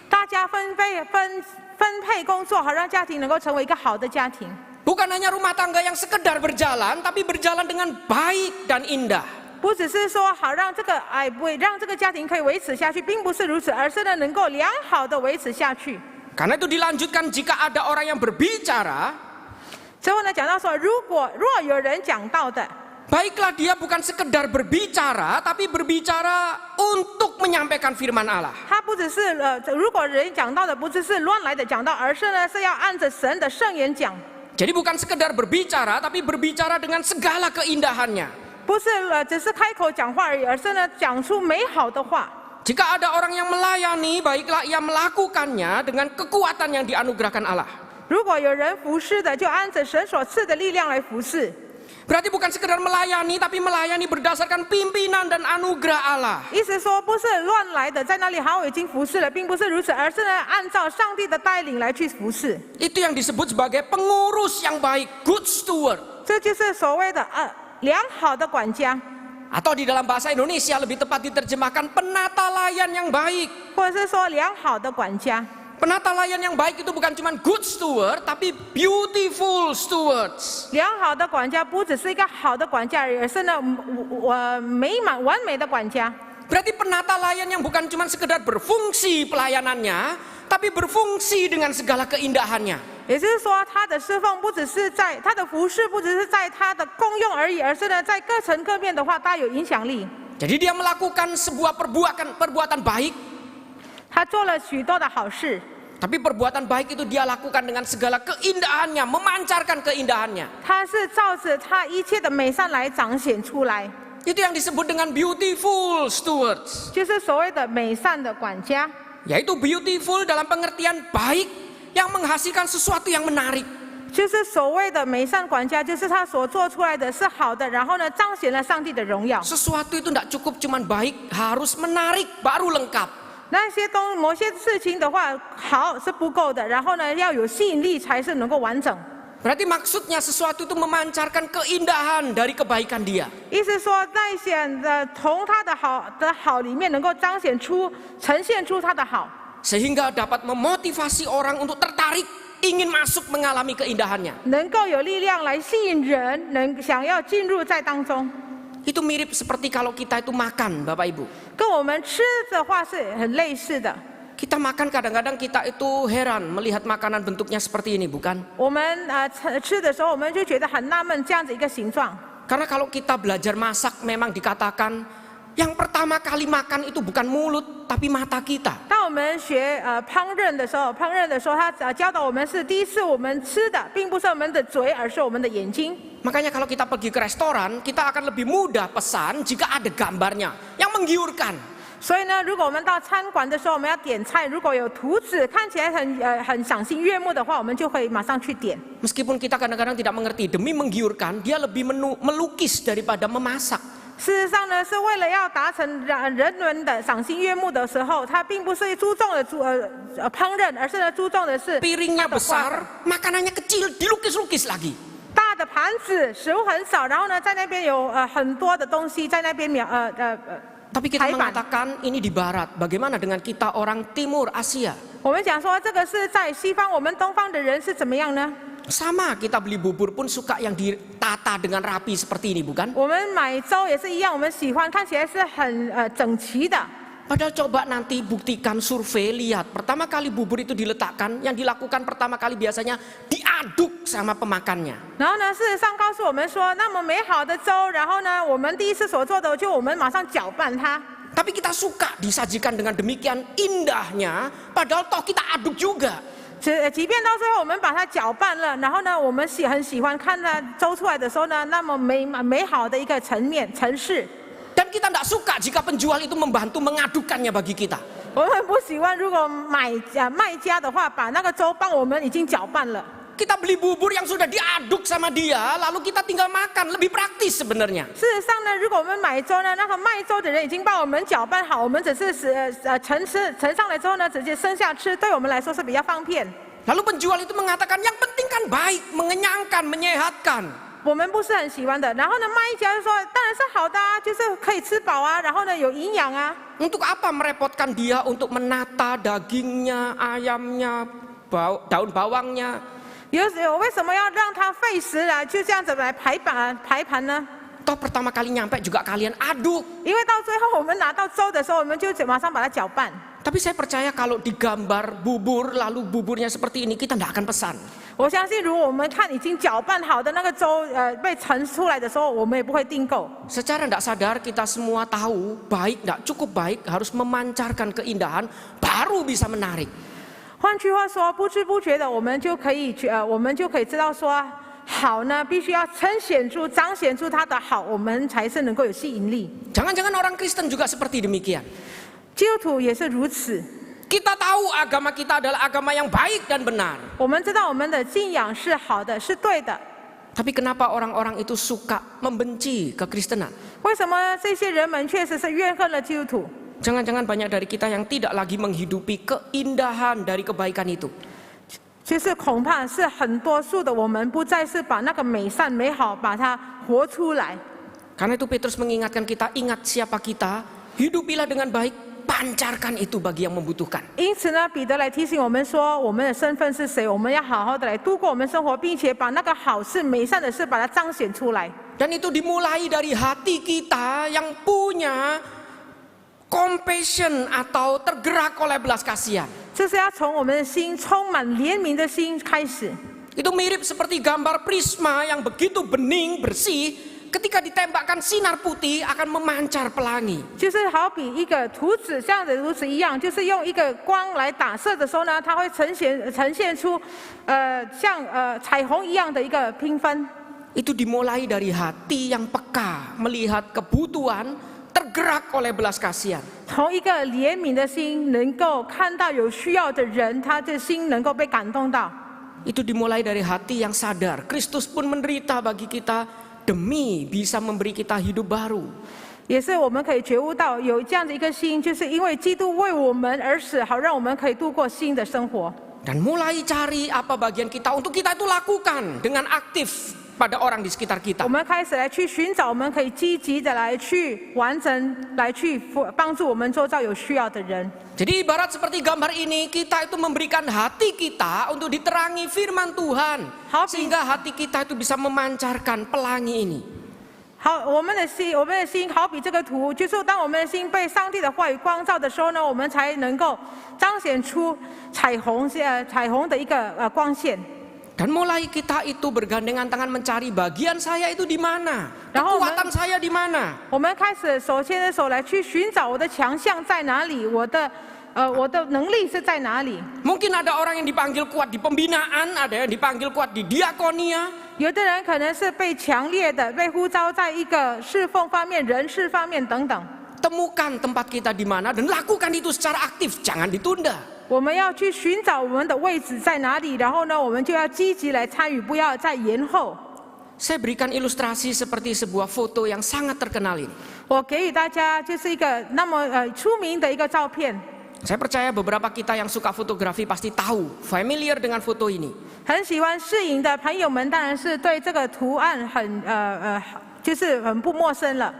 B: 大家分配工作，好让家庭能够成为一个好的家庭。
A: Bukan hanya rumah tangga yang sekedar berjalan, tapi berjalan dengan baik dan indah.
B: 不只是说好让这个家庭可以维持下去，并不是如此，而是呢能够良好的维持下去。
A: Karena itu dilanjutkan jika ada orang yang berbicara,
B: 之后呢讲到说，若有人讲道的，
A: Baiklah dia bukan sekedar berbicara, tapi berbicara untuk menyampaikan firman Allah.
B: 他不只是如果人讲道的不只是乱来的讲道，而是呢是要按着神的圣言讲。
A: Jadi bukan sekedar berbicara, tapi berbicara dengan segala keindahannya.
B: 不是只是开口讲话而已，而是呢讲出美好的话。
A: Jika ada orang yang melayani, baiklah ia melakukannya dengan kekuatan yang dianugerahkan Allah.
B: 如果有人服侍的，就按着神所赐的力量来服侍。
A: Berarti bukan sekedar melayani, tapi melayani berdasarkan pimpinan dan anugerah Allah.
B: 意思说不是乱来的，在那里好已经服侍了，并不是如此，而是呢按照上帝的带领来去服侍。
A: Itu yang disebut sebagai pengurus yang baik, good steward.
B: 这就是所谓的良好的管家，
A: Atau di dalam bahasa Indonesia lebih tepat diterjemahkan penata layan yang baik.
B: 或者是说良好的管家。
A: Penata layan yang baik itu bukan cuma good steward, tapi beautiful stewards.
B: 良好的管家不只是一个好的管家而已，而是呢完美的管家。
A: Berarti penata layan yang bukan cuma sekedar berfungsi pelayanannya, tapi berfungsi dengan segala keindahannya.
B: 也就是说，他的侍奉不只是在他的服侍，不只是在他的功用而已，而是呢，在各层各面的话，他有影响力。
A: Jadi dia melakukan sebuah perbuatan baik,
B: 他做了许多的好事，
A: tapi perbuatan baik itu dia lakukan dengan segala keindahannya, memancarkan keindahannya.
B: 他是照着他一切的美善来彰显出来，
A: Itu yang disebut dengan beautiful stewards.
B: 就是所谓的美善的管家。
A: Yaitu beautiful dalam pengertian baik yang menghasilkan sesuatu yang menarik.
B: 就是所谓的美善管家，就是他所做出来的是好的，然后呢，彰显了上帝的荣耀。
A: Sesuatu itu tidak cukup cuman baik, harus menarik baru lengkap.
B: 那些某些事情的话，好是不够的，然后呢，要有吸引力才是能够完整。
A: Berarti maksudnya sesuatu itu memancarkan keindahan dari kebaikan dia.
B: 意思说，在从他的好里面，能够呈现出他的好，
A: Sehingga dapat memotivasi orang untuk tertarik, ingin masuk mengalami keindahannya.
B: 能够有力量来吸引人，想要进入在当中。
A: Itu mirip seperti kalau kita itu makan, Bapak Ibu.
B: 跟我们吃的话是很类似的。
A: Kita makan kadang-kadang kita itu heran melihat makanan bentuknya seperti ini, bukan?
B: 我们吃的时候，我们就觉得很纳闷，这样子一个形状。
A: Karena kalau kita belajar masak memang dikatakan yang pertama kali makan itu bukan mulut tapi mata kita.
B: 当我们学烹饪的时候，他教导我们是第一次我们吃的，并不是我们的嘴，而是我们的眼睛。
A: Makanya kalau kita pergi ke restoran, kita akan lebih mudah pesan jika ada gambarnya yang menggiurkan.
B: 所以呢，如果我们到餐馆的时候，我们要点菜，如果有图纸看起来很赏心悦目的话，我们就会马上去点。
A: Meskipun kita kadang-kadang tidak mengerti, demi menggiurkan, dia lebih melukis daripada memasak.
B: 事实上呢，是为了要达成人伦的赏心悦目的时候，他并不是注重的烹饪，而是呢注重的是
A: Piringnya besar, makanannya kecil, dilukis-lukis lagi.
B: 大的盘子，食物很少，然后呢在那边有很多的东西在那边
A: Tapi kita
B: 排版。
A: mengatakan ini di barat. Bagaimana dengan kita orang Timur Asia?
B: 我们讲说这个是在西方，我们东方的人是怎么样呢？
A: Sama, kita beli bubur pun suka yang ditata dengan rapi seperti ini, bukan?
B: 我们买粥也是一样，我们喜欢看起来是很整齐的。
A: Padahal coba nanti buktikan survei, lihat. Pertama kali bubur itu diletakkan, yang dilakukan pertama kali biasanya diaduk sama pemakannya.
B: 然后呢，事实上告诉我们说，那么美好的粥，然后呢，我们第一次所做的，就我们马上搅拌它。
A: Tapi kita suka disajikan dengan demikian indahnya, padahal toh kita aduk juga.
B: 即便到最后我们把它搅拌了，然后呢，我们很喜欢看它粥出来的时候呢，那么美好的一个层式。
A: Dan kita tidak suka jika penjual itu membantu mengadukkannya bagi kita.
B: 我们不喜欢如果卖家的话，把那个粥帮我们已经搅拌了。
A: Kita beli bubur yang sudah diaduk sama dia, lalu kita tinggal makan, lebih praktis sebenarnya.
B: 事实上呢，如果我们买粥呢，那个卖粥的人已经帮我们搅拌好，我们只是盛上来之后呢，直接生下吃，对我们来说是比较方便。
A: Lalu penjual itu mengatakan yang penting kan baik, mengenyangkan, menyehatkan.
B: 我们不是很喜欢的。然后呢，卖家就说当然是好的啊，就是可以吃饱啊，然后呢有营养啊。
A: Untuk apa merepotkan dia untuk menata dagingnya, ayamnya, daun bawangnya?
B: 为什么要让他费时啊？就这样子来排盘呢？
A: Toh pertama kali nyampe juga kalian aduk.
B: 因为到最后我们拿到粥的时候，我们就马上把它搅拌。
A: Tapi saya percaya kalau digambar bubur lalu buburnya seperti ini kita tidak akan pesan.
B: 我相信，如果我们看已经搅拌好的那个粥，被盛出来的时候，我们也不会订购。
A: Secara tidak sadar kita semua tahu baik tidak cukup baik harus memancarkan keindahan baru bisa menarik.
B: 换句话说，不知不觉的，我们就可以知道说，好呢，必须要彰显出它的好，我们才是能够有吸引力。
A: Jangan-jangan orang Kristen juga seperti demikian.
B: 基督徒也是如此。
A: Kita tahu agama kita adalah agama yang baik dan benar.
B: 我们知道我们的信仰是好的，是对的。
A: Tapi kenapa orang-orang itu suka membenci kekristenan?
B: 为什么这些人们确实是怨恨了基督徒？
A: Jangan-jangan banyak dari kita yang tidak lagi menghidupi keindahan dari kebaikan itu.
B: 其实恐怕是很多数的我们不再是把那个美善美好把它活出来。
A: Karena itu Petrus mengingatkan kita, ingat siapa kita, hidupilah dengan baik. Pancarkan itu bagi yang membutuhkan.
B: 因此呢，彼得来提醒我们说，我们的身份是谁？我们要好好的来度过我们生活，并且把那个好事、美善的事，把它彰显出来。
A: Dan itu dimulai dari hati kita yang punya compassion atau tergerak oleh belas kasihan.
B: 这是要从我们的心充满怜悯的心开始。
A: Itu mirip seperti gambar prisma yang begitu bening, bersih. Ketika ditembakkan sinar putih akan memancar pelangi.
B: 就是好比一个图纸像的如此一样，就是用一个光来打射的时候呢，它会呈现出像彩虹一样的一个缤纷。
A: Itu dimulai dari hati yang peka melihat kebutuhan, tergerak oleh belas kasihan.
B: 从一个怜悯的心，能够看到有需要的人，他的心能够被感动到。
A: Itu dimulai dari hati yang sadar. Kristus pun menderita bagi kita demi bisa memberi kita hidup baru.
B: 也是我们可以觉悟到有这样的一个心，就是因为基督为我们而死，好让我们可以度过新的生活。
A: Dan mulai cari apa bagian kita untuk kita itu lakukan dengan aktif pada orang di sekitar kita.
B: 我们开始来去寻找，我们可以积极的来去完成，来去帮助我们周遭有需要的人。
A: Jadi ibarat seperti gambar ini, kita itu memberikan hati kita untuk diterangi firman Tuhan. Sehingga hati kita itu bisa memancarkan pelangi ini.
B: 好，我们的心好比这个图，就是当我们的心被上帝的话语光照的时候呢，我们才能够彰显出彩虹的一个光线。
A: Dan mulai kita itu bergandengan tangan mencari bagian saya itu di mana, kekuatan saya di mana.
B: 我们开始手牵着手来去寻找我的强项在哪里，我的能力是在哪里。
A: Mungkin ada orang yang dipanggil kuat di pembinaan, ada yang dipanggil kuat di diakonia.
B: 有的人可能是被强烈的被呼召在一个侍奉方面、人事方面等等。
A: Temukan tempat kita di mana dan lakukan itu secara aktif, jangan ditunda.
B: 我们要去寻找我们的位置在哪里，然后呢，我们就要积极来参与，不要再延后。
A: Saya berikan ilustrasi seperti sebuah foto yang sangat terkenal ini.
B: 我给予大家就是一个那么出名的一个照片。
A: Saya percaya beberapa kita yang suka fotografi pasti tahu, familiar dengan foto ini.
B: 很喜欢摄影的朋友们，当然是对这个图案就是很不陌生了。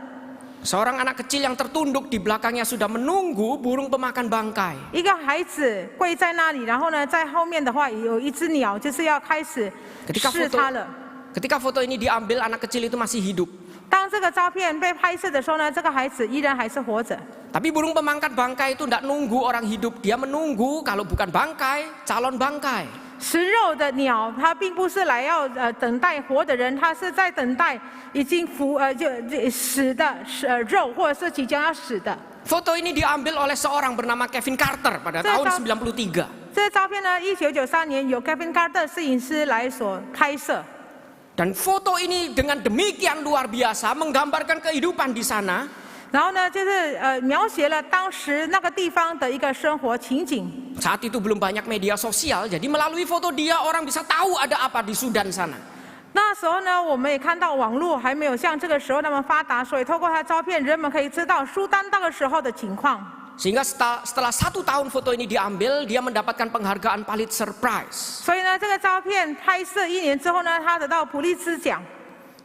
A: Seorang anak kecil yang tertunduk di belakangnya sudah menunggu burung pemakan bangkai.
B: 一个孩子跪在那里，然后呢，在后面的话有一只鸟，就是要开始试它了。
A: Ketika foto ini diambil, anak kecil itu masih hidup.
B: 当这个照片被拍摄的时候呢，这个孩子依然还是活着。
A: Tapi burung pemangkat bangkai itu tidak nunggu orang hidup, dia menunggu kalau bukan bangkai, calon bangkai.
B: 食肉的鸟，它并不是来要等待活的人，它是在等待已经死的肉，或者是即将要死的。
A: Foto ini diambil oleh seorang bernama Kevin Carter pada tahun 93.
B: 这照片呢，1993年由 Kevin Carter 摄影师来所拍摄。
A: Dan foto ini dengan demikian luar biasa menggambarkan kehidupan di sana.
B: 然后呢，就是描写了当时那个地方的一个生活情景。
A: Saat itu belum banyak media sosial, jadi melalui foto dia orang bisa tahu ada apa di Sudan sana.
B: 那时候呢，我们也看到网络还没有像这个时候那么发达，所以透过他照片，人们可以知道苏丹那个时候的情况。
A: Sehingga setelah 1 tahun foto ini diambil, dia mendapatkan penghargaan Pulitzer Prize.
B: 所以呢，这个照片拍摄1年之后呢，他得到普利兹奖。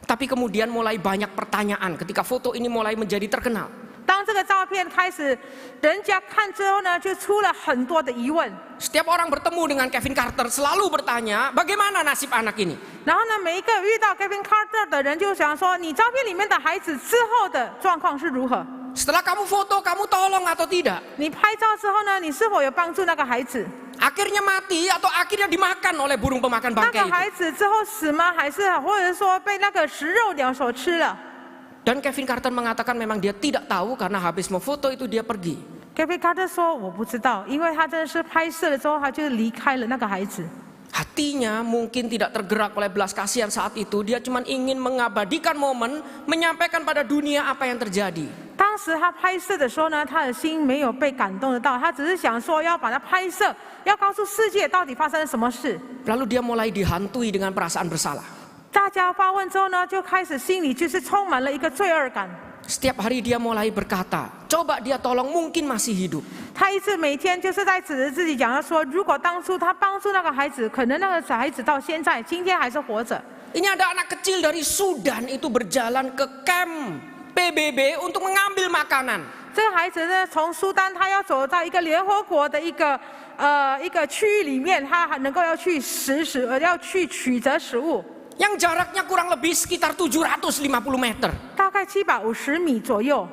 A: Tapi kemudian mulai banyak pertanyaan ketika foto ini mulai menjadi terkenal.
B: 当这个照片开始人家看之后呢，就出了很多的疑问。
A: Setiap orang bertemu dengan Kevin Carter selalu bertanya, bagaimana nasib anak ini?
B: 然后呢，每一个遇到 Kevin Carter 的人就想说，你照片里面的孩子之后的状况是如何？
A: Setelah kamu foto, kamu tolong atau tidak?
B: 你拍照之后呢，你是否有帮助那个孩子？
A: Akhirnya mati atau akhirnya dimakan oleh burung pemakan
B: 那
A: bangkai
B: 个
A: itu?
B: 孩子之后死吗？还是或者说被那个食肉鸟所吃了？
A: Dan Kevin Carter mengatakan memang dia tidak tahu karena habis memfoto itu dia pergi.
B: Kevin Carter 说我不知道，因为他真的是拍摄了之后，他就离开了那个孩子。
A: Hatinya mungkin tidak tergerak oleh belas kasihan saat itu. Dia cuma ingin mengabadikan momen, menyampaikan pada dunia apa yang terjadi.
B: 当时他拍摄的时候呢，他的心没有被感动得到，他只是想说要把它拍摄，要告诉世界到底发生了什么事。
A: Lalu dia mulai dihantui dengan perasaan bersalah.
B: 大家发问之后呢，就开始心里就是充满了一个罪恶感。
A: Setiap hari dia mulai berkata, coba dia tolong mungkin masih hidup.
B: 他一直每天就是在指着自己讲，说如果当初他帮助那个孩子，可能那个小孩子到现在今天还是活着。
A: Ini ada anak kecil dari Sudan itu berjalan ke camp PBB untuk mengambil makanan.
B: 这个孩子呢，从苏丹他要走到一个联合国的一个区域里面，他还能够要去取得食物。
A: Yang jaraknya kurang lebih sekitar 750 meter.
B: 大概750米左右。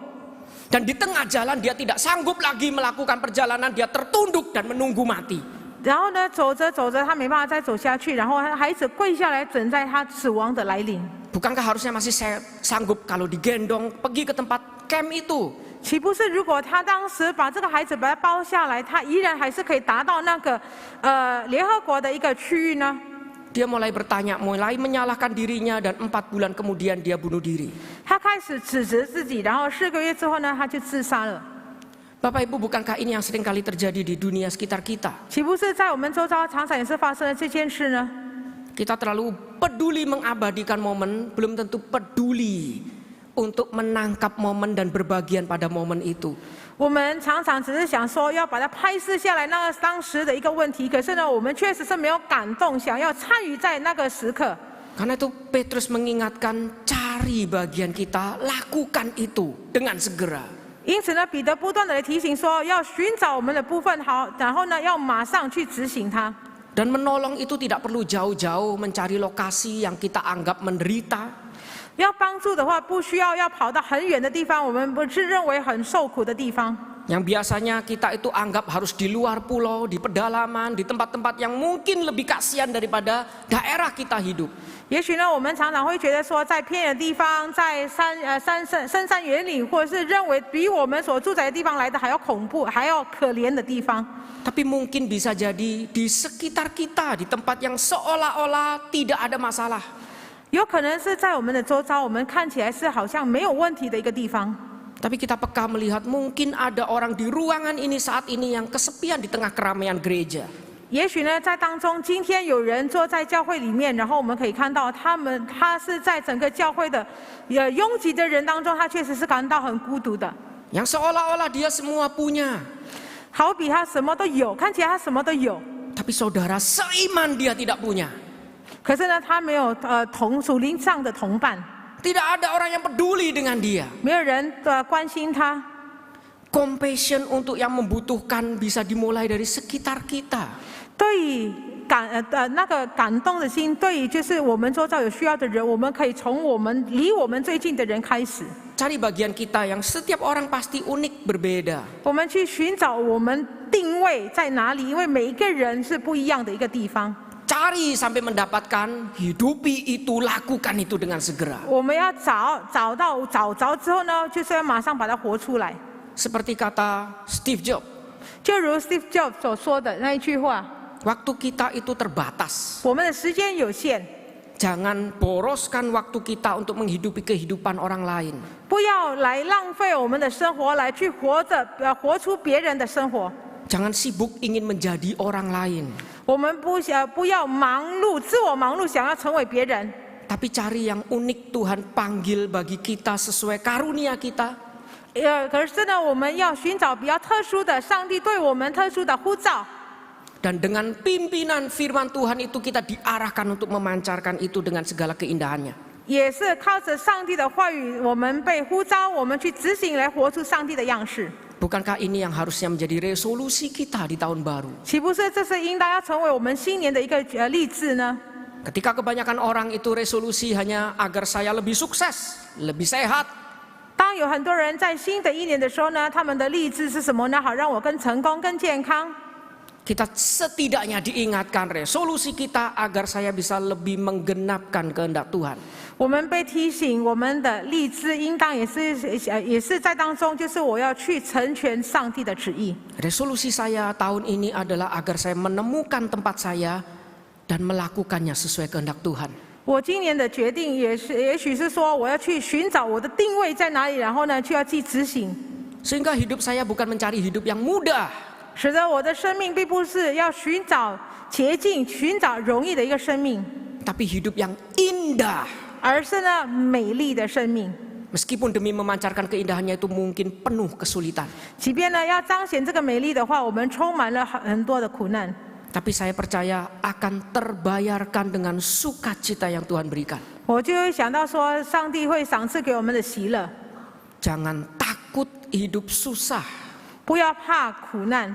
A: Dan di tengah jalan dia tidak sanggup lagi melakukan perjalanan, dia tertunduk dan menunggu mati.
B: 然后呢，走着走着，他没办法再走下去，然后孩子跪下来，等待他死亡的来临。
A: Bukankah harusnya masih saya sanggup kalau digendong pergi ke tempat camp itu?
B: 岂不是如果他当时把这个孩子把他包下来，他依然还是可以达到那个联合国的一个区域呢？
A: Dia mulai bertanya, mulai menyalahkan dirinya dan 4 bulan kemudian dia bunuh diri.
B: 他开始指责自己，然后4个月之后呢，他就自杀了。
A: Bapak Ibu, bukankah ini yang sering kali terjadi di dunia sekitar kita?
B: 岂不是在我们周遭常常也是发生了这件事呢？
A: Kita terlalu peduli mengabadikan momen, belum tentu peduli untuk menangkap momen dan berbagian pada momen itu.
B: 我们常常只是想说要把它拍摄下来，那个当时的一个问题。可是呢，我们确实是没有感动，想要参与在那个时刻。
A: Karena itu Petrus mengingatkan, cari bagian kita, lakukan itu dengan segera.
B: 因此呢，彼得不断的提醒说，要寻找我们的部分好，然后呢，要马上去执行它。
A: Dan menolong itu tidak perlu jauh-jauh mencari lokasi yang kita anggap menderita.
B: 要帮助的话，不需要跑到很远的地方，我们不是认为很受苦的地方。
A: Yang biasanya kita itu anggap harus di luar pulau, di pedalaman, di tempat-tempat yang mungkin lebih kasihan daripada daerah kita hidup.
B: 也许呢，我们常常会觉得说，在偏远的地方，在深山野岭，或者是认为比我们所住宅的地方来的还要恐怖、还要可怜的地方。
A: Tapi mungkin bisa jadi di sekitar kita, di tempat yang seolah-olah tidak ada masalah.
B: 有可能是在我们的周遭，我们看起来是好像没有问题的一个地方。
A: Tapi kita peka melihat mungkin ada orang di ruangan ini saat ini yang kesepian di tengah keramaian gereja.
B: 也许呢，在当中，今天有人坐在教会里面，然后我们可以看到他是在整个教会的拥挤的人当中，他确实是感到很孤独的。
A: Yang seolah-olah dia semua punya.
B: 好比他什么都有，看起来他什么都有，
A: Tapi saudara seiman dia tidak punya.
B: 可是呢，他没有属灵上的同伴，
A: Tidak ada orang yang peduli dengan dia.
B: 没有人关心他。
A: Compassion untuk yang membutuhkan bisa dimulai dari sekitar kita.
B: 对于那个感动的心，对于就是我们周遭有需要的人，我们可以从离我们最近的人开始。
A: Cari bagian kita yang setiap orang pasti unik berbeda.
B: 我们去寻找我们定位在哪里，因为每一个人是不一样的一个地方。
A: Cari sampai mendapatkan, hidupi itu, lakukan itu dengan segera.
B: 我们要找着之后呢，就是要马上把它活出来。
A: Seperti kata Steve Jobs,
B: 就如 Steve Jobs 所说的那一句话：
A: waktu kita itu terbatas.
B: 我们的时间有限，
A: Jangan boroskan waktu kita untuk menghidupi kehidupan orang lain.
B: 不要来浪费我们的生活来去活出别人的生活。
A: Jangan sibuk ingin menjadi orang lain.
B: 我们不要自我忙碌，想要成为别人。
A: Tapi cari yang unik Tuhan panggil bagi kita sesuai karunia kita.
B: 可是呢，我们要寻找比较特殊的上帝对我们特殊的呼召。
A: Dan dengan pimpinan firman Tuhan itu kita diarahkan untuk memancarkan itu dengan segala keindahannya.
B: 也是靠着上帝的话语，我们被呼召，我们去执行来活出上帝的样式。
A: Bukankah ini yang harusnya menjadi resolusi kita di tahun baru?
B: 岂不是这是应当要成为我们新年的一个励志呢？
A: Ketika kebanyakan orang itu resolusi hanya agar saya lebih sukses, lebih sehat,
B: 当有很多人在新的一年的时候呢，他们的立志是什么呢？好让我更成功、更健康。
A: Kita setidaknya diingatkan resolusi kita agar saya bisa lebih menggenapkan kehendak Tuhan.
B: 我们被提醒，我们的立志应当也是在当中，就是我要去成全上帝的旨意。
A: Resolusi saya tahun ini adalah agar saya menemukan tempat saya dan melakukannya sesuai kehendak Tuhan.
B: 我今年的决定也许是说，我要去寻找我的定位在哪里，然后呢，就要去执行。
A: Sehingga hidup saya bukan mencari hidup yang mudah,
B: 使得我的生命并不是要寻找捷径、寻找容易的一个生命，
A: tapi hidup yang indah.
B: 而是呢美丽的生命。
A: Meskipun demi memancarkan keindahannya itu mungkin penuh kesulitan.
B: 即便呢要彰显这个美丽的话，我们充满了很多的苦难。
A: Tapi saya percaya akan terbayarkan dengan sukacita yang Tuhan berikan.
B: 我就会想到说，上帝会赏赐给我们的喜乐。
A: Jangan takut hidup susah.
B: 不要怕苦难，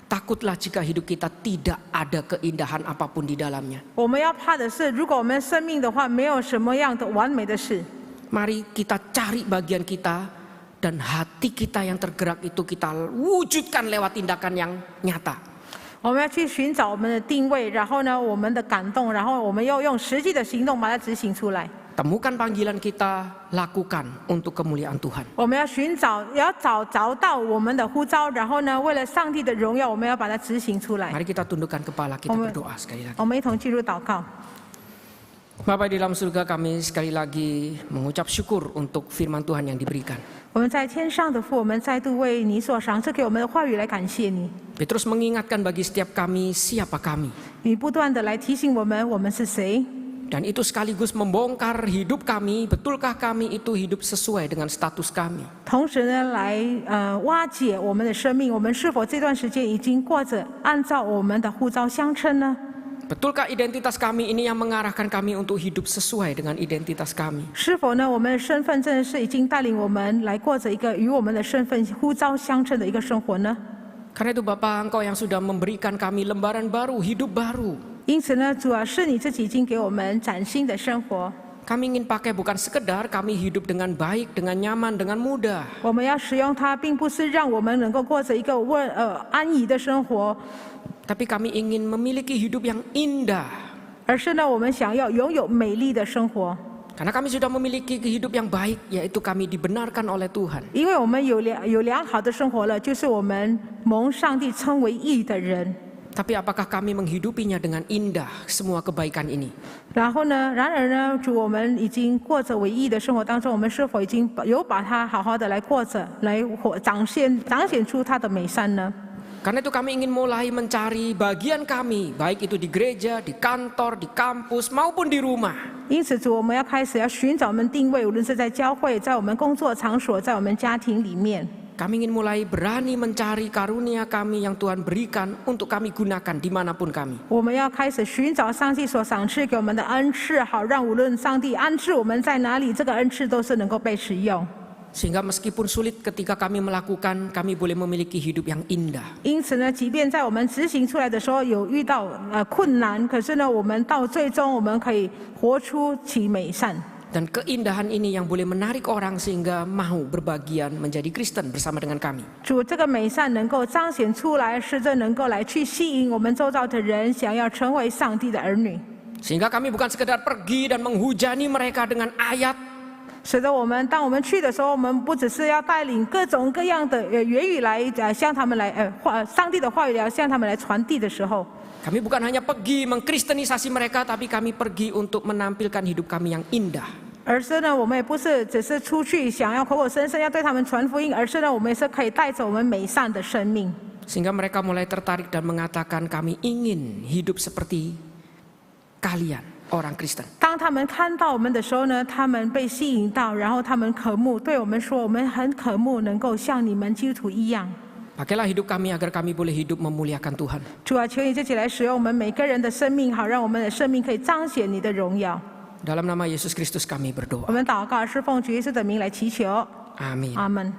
A: Takutlah jika hidup kita tidak ada keindahan apapun di dalamnya.
B: 我们要怕的是，如果我们生命的话没有什么样的完美的事，
A: Mari kita cari bagian kita dan hati kita yang tergerak itu kita wujudkan lewat tindakan yang nyata.
B: 我们要去寻找我们的定位，然后呢我们的感动，然后我们要用实际的行动把它执行出来。
A: Temukan panggilan kita, lakukan untuk kemuliaan Tuhan.
B: 我们要找到我们的呼召，然后呢为了上帝的荣耀，我们要把它执行出来。
A: Mari kita tundukkan kepala, kita berdoa sekali lagi.
B: 我们一同进入祷告。
A: Bapa di dalam surga, kami sekali lagi mengucap syukur untuk firman Tuhan yang diberikan.
B: 我们在天上的父，我们再度为你所赏赐给我们的话语来感谢你。
A: Petrus mengingatkan bagi setiap kami siapa kami.
B: 你不断的来提醒我们是谁。
A: Dan itu sekaligus membongkar hidup kami, betulkah kami itu hidup sesuai dengan status kami.
B: 同时呢，来挖解我们的生命，我们是否这段时间已经过着按照我们的呼召相称呢？
A: Betulkah identitas kami ini yang mengarahkan kami untuk hidup sesuai dengan identitas kami?
B: 是否呢，我们的身份真的是已经带领我们来过着一个与我们的身份呼召相称的一个生活呢？
A: Karena itu Bapa, Engkau yang sudah memberikan kami lembaran baru, hidup baru.
B: 因此呢，主啊，是你自己已经给我们崭新的生活。
A: Kami ingin pakai bukan sekedar kami hidup dengan baik, dengan nyaman, dengan mudah.
B: 我们要使用它，并不是让我们能够过着一个安逸的生活，
A: Tapi kami ingin memiliki hidup yang indah.
B: 而是呢，我们想要拥有美丽的生活。
A: Karena kami sudah memiliki hidup yang baik, yaitu kami dibenarkan oleh Tuhan.
B: 因为我们有良好的生活了，就是我们蒙上帝称为义的人。
A: Tapi apakah kami menghidupinya dengan indah semua kebaikan ini?
B: 然而呢，主，我们已经过着为义的生活当中，我们是否已经有把它好好的来过着，来彰显出它的美善呢？
A: Karena itu kami ingin mulai mencari bagian kami, baik itu di gereja, di kantor, di kampus, maupun di rumah.
B: 因此，主，我们要开始要寻找我们定位，无论是在教会、在我们工作场所、在我们家庭里面。
A: Kami ingin mulai berani mencari karunia kami yang Tuhan berikan untuk kami gunakan dimanapun kami.
B: 我们要开始寻找上帝所赏赐给我们的恩赐，好让无论上帝安置我们在哪里，这个恩赐都是能够被使用。
A: Sehingga meskipun sulit ketika kami melakukan, kami boleh memiliki hidup yang indah.
B: 因此呢，即便在我们执行出来的时候有遇到困难，可是呢，我们到最终我们可以活出其美善。
A: Dan keindahan ini yang boleh menarik orang sehingga mau berbagian menjadi Kristen bersama dengan kami.
B: 主，这个美善能够彰显出来，使这能够来去吸引我们周遭的人，想要成为上帝的儿女。
A: Sehingga kami bukan sekedar pergi dan menghujani mereka dengan ayat.
B: 使得当我们去的时候，我们不只是要带领各种各样的言语来向他们来上帝的话语来向他们来传递的时候，
A: Kami bukan hanya pergi mengkristenisasi mereka, tapi kami pergi untuk menampilkan hidup kami yang indah.
B: 而是呢，我们也不是只是出去想要口口声声要对他们传福音，而是呢，我们也是可以带着我们美善的生命。
A: Sehingga mereka mulai tertarik dan mengatakan kami ingin hidup seperti kalian, orang Kristen.
B: 当他们看到我们的时候呢，他们被吸引到，然后他们渴慕，对我们说，我们很渴慕能够像你们基督徒一样。
A: Pakailah hidup kami agar kami boleh hidup memuliakan Tuhan.
B: 主啊，求你自己来使用我们每个人的生命，好让我们的生命可以彰显你的荣耀。
A: Dalam nama Yesus Kristus kami
B: 我
A: berdoa.
B: 们祷告是奉主耶稣的名来祈求，
A: Amin.
B: 阿门。